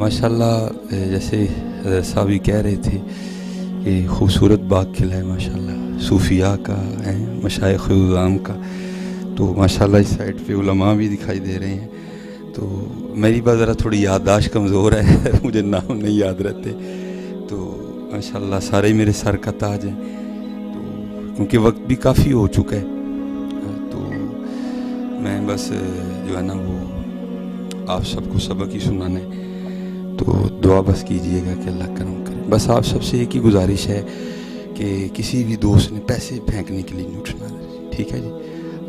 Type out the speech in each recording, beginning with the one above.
माशाल्लाह जैसे हज़रत साहब ही कह रहे थे कि खूबसूरत बाग खिला है माशाल्लाह, सूफिया का है, मशाइख़ उज़्ज़ाम का। तो माशाल्लाह इस साइड पे उलमा भी दिखाई दे रहे हैं। तो मेरी बात ज़रा थोड़ी याददाश्त कमज़ोर है मुझे नाम नहीं याद रहते। तो माशाल्लाह सारे मेरे सर का ताज हैं। तो क्योंकि वक्त भी काफ़ी हो चुका है, तो मैं बस जो है ना वो आप सबको सबक ही सुनाने, तो दुआ बस कीजिएगा कि अल्लाह करम करे। बस आप सबसे एक ही गुजारिश है कि किसी भी दोस्त ने पैसे फेंकने के लिए नहीं उठना, ठीक है जी।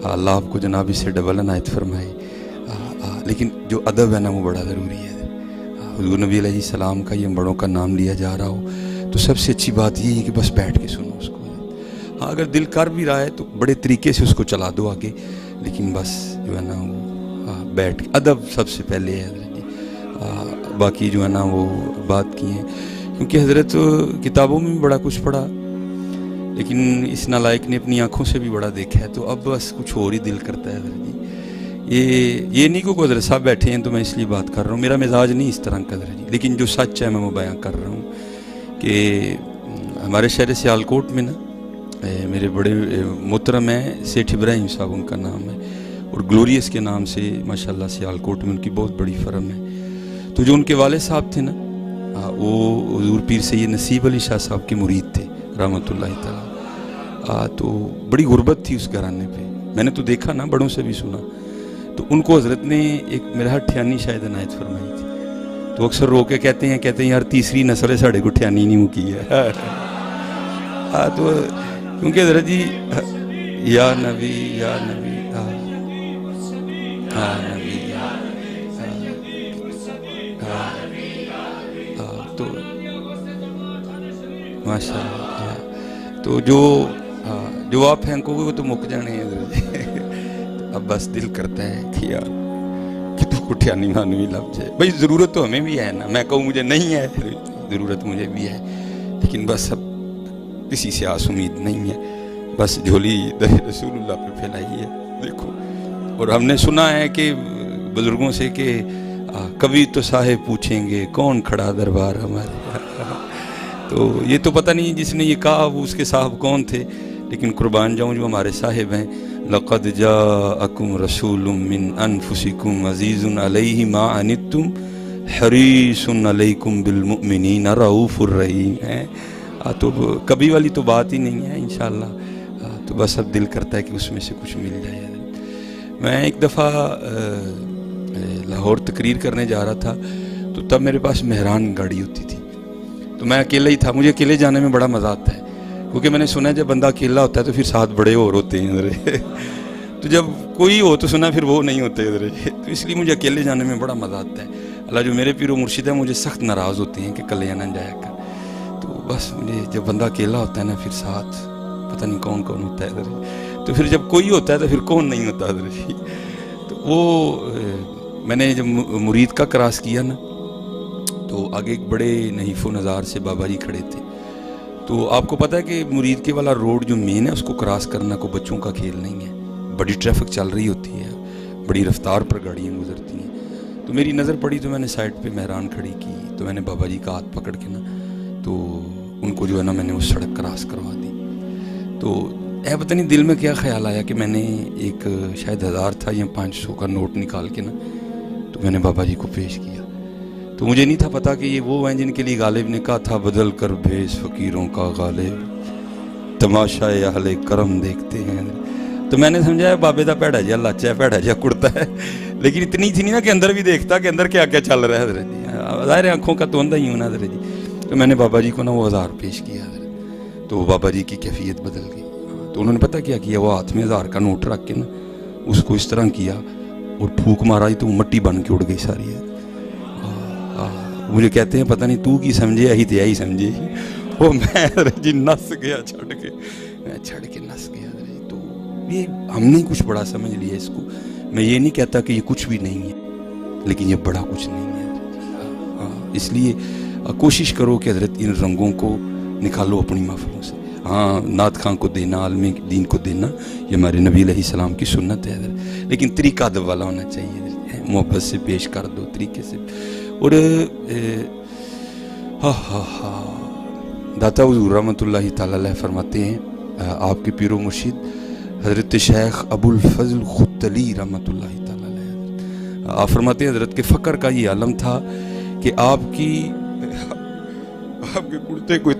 अल्लाह आपको जनाब इससे डबल अनायत फरमाए। लेकिन जो अदब है ना वो बड़ा ज़रूरी है। हुज़ूर नबी अलैहिस्सलाम का ये बड़ों का नाम लिया जा रहा हो तो सबसे अच्छी बात ये है कि बस बैठ के सुनो उसको। हाँ, अगर दिल कर भी रहा है तो बड़े तरीके से उसको चला दो आगे, लेकिन बस जो है ना वो बैठ के, अदब सबसे पहले है। बाकी जो है ना वो बात की है, क्योंकि हज़रत किताबों में भी बड़ा कुछ पढ़ा, लेकिन इस नालायक ने अपनी आँखों से भी बड़ा देखा है। तो अब बस कुछ और ही दिल करता है हज़रत जी। ये नहीं को हज़रत साहब बैठे हैं तो मैं इसलिए बात कर रहा हूँ, मेरा मिजाज नहीं इस तरह का हज़रत जी, लेकिन जो सच है मैं वो बयां कर रहा हूँ कि हमारे शहर सियालकोट में ना मेरे बड़े मोहतरम हैं सेठ इब्राहिम साहब उनका नाम है, और ग्लोरियस के नाम से माशाल्लाह सियालकोट में उनकी बहुत बड़ी फर्म है। तो जो उनके वाले साहब थे ना वो हुज़ूर पीर सैयद नसीब अली शाह साहब के मुरीद थे रहमतुल्लाह तआला। तो बड़ी गुर्बत थी उस घराने पे, मैंने तो देखा ना, बड़ों से भी सुना। तो उनको हज़रत ने एक मेरा ठियानी शायद अनायत फरमाई थी। तो अक्सर रो के कहते हैं यार तीसरी नस्ल है साढ़े को ठियानी नहीं मुकी है। हाँ, तो क्योंकि हज़रत जी या नबी नबी तो माशाअल्लाह, तो जो आप फेंकोगे वो तो मुक जाने हैं। अब बस दिल करता है कि यार कि तो कुठियानी मानवी लग जाए। भाई ज़रूरत तो हमें भी है ना, मैं कहूँ मुझे नहीं है, ज़रूरत मुझे भी है, लेकिन बस अब किसी से आस उम्मीद नहीं है। बस झोली दर रसूलुल्लाह पे फैलाई है देखो। और हमने सुना है कि बुज़ुर्गों से कि कभी तो साहिब पूछेंगे कौन खड़ा दरबार हमारे। तो ये तो पता नहीं जिसने ये कहा वो उसके साहब कौन थे, लेकिन कुर्बान जाऊँ जो हमारे साहिब हैं। लक़द जाअकुम रसूलुम मिन अनफुसिकुम अज़ीज़ुन अलैहि मा अनित्तुम हरीसुन अलैकुम बिल मुमिनीना रऊफ़ुर रहीम है। तो कभी वाली तो बात ही नहीं है इंशाअल्लाह। तो बस अब दिल करता है कि उसमें से कुछ मिल जाए। मैं एक दफ़ा लाहौर तकरीर करने जा रहा था, तो तब मेरे पास मेहरान गाड़ी होती थी, तो मैं अकेला ही था। मुझे अकेले जाने में बड़ा मज़ा आता है, क्योंकि मैंने सुना है जब बंदा अकेला होता है तो फिर साथ बड़े और होते हैं। तो जब कोई हो तो सुना फिर वो नहीं होते इधर। तो इसलिए मुझे अकेले जाने में बड़ा मज़ा आता है। अल्लाह जो मेरे पीरो मुर्शिद है मुझे सख्त नाराज़ होते हैं कि कले ना जाया कर। तो बस मुझे जब बंदा अकेला होता है ना फिर साथ पता नहीं कौन कौन होता है इधर। तो फिर जब कोई होता है तो फिर कौन नहीं होता इधर। तो वो मैंने जब मुरीद का क्रॉस किया ना, तो आगे एक बड़े नहीफ़ो नज़ार से बाबा जी खड़े थे। तो आपको पता है कि मुरीद के वाला रोड जो मेन है उसको क्रॉस करना कोई बच्चों का खेल नहीं है, बड़ी ट्रैफिक चल रही होती है, बड़ी रफ्तार पर गाड़ियाँ गुजरती हैं। तो मेरी नज़र पड़ी तो मैंने साइड पे मेहरान खड़ी की, तो मैंने बाबा जी का हाथ पकड़ के ना तो उनको जो है ना मैंने उस सड़क क्रॉस करवा दी। तो पता नहीं दिल में क्या ख्याल आया कि मैंने एक शायद 1000 था या 500 का नोट निकाल के ना तो मैंने बाबा जी को पेश किया। तो मुझे नहीं था पता कि ये वो हैं जिनके लिए गालिब ने कहा था बदल कर भेस फ़कीरों का गालिब तमाशा अहले करम देखते हैं। तो मैंने समझा बाबे का भैड़ा जहा लाचा है, भैड़ा जहा कुड़ता है, लेकिन इतनी थी नहीं ना कि अंदर भी देखता कि अंदर क्या क्या चल रहा है हज़रत जी। ज़ाहिर आँखों का तो अंधा ही हूँ ना हज़रत जी। तो मैंने बाबा जी को ना वो 1000 पेश किया हज़रत। तो बाबा जी की कैफियत बदल गई। तो उन्होंने पता क्या किया, वो हाथ में 1000 का नोट रख के ना उसको इस तरह किया और फूक मारा, तो मट्टी बन के उड़ गई सारी है। मुझे कहते हैं पता नहीं तू की समझे, यही तो यही समझे। वो मैं जी नस गया छड़ के, मैं छड़ के नस गया। तो ये हमने कुछ बड़ा समझ लिया इसको। मैं ये नहीं कहता कि ये कुछ भी नहीं है, लेकिन ये बड़ा कुछ नहीं है। इसलिए कोशिश करो कि हज़रत इन रंगों को निकालो अपनी महफिलों से। हाँ, नात खां को देना, आलमी दीन को देना, ये हमारे नबी अलैहिस्सलाम की सुन्नत है, लेकिन तरीका अदब वाला होना चाहिए। मोहब्बत से पेश कर दो तरीके से। और दाता हुज़ूर रहमतुल्लाहि ताला अलैह फरमाते हैं, आपके पीरो मुर्शिद हज़रत शेख अबुल फजल खुतली रहमतुल्लाहि ताला अलैह, आप फरमाते हैं हज़रत के फ़क्र का ये आलम था कि आपके कुर्ते को इतने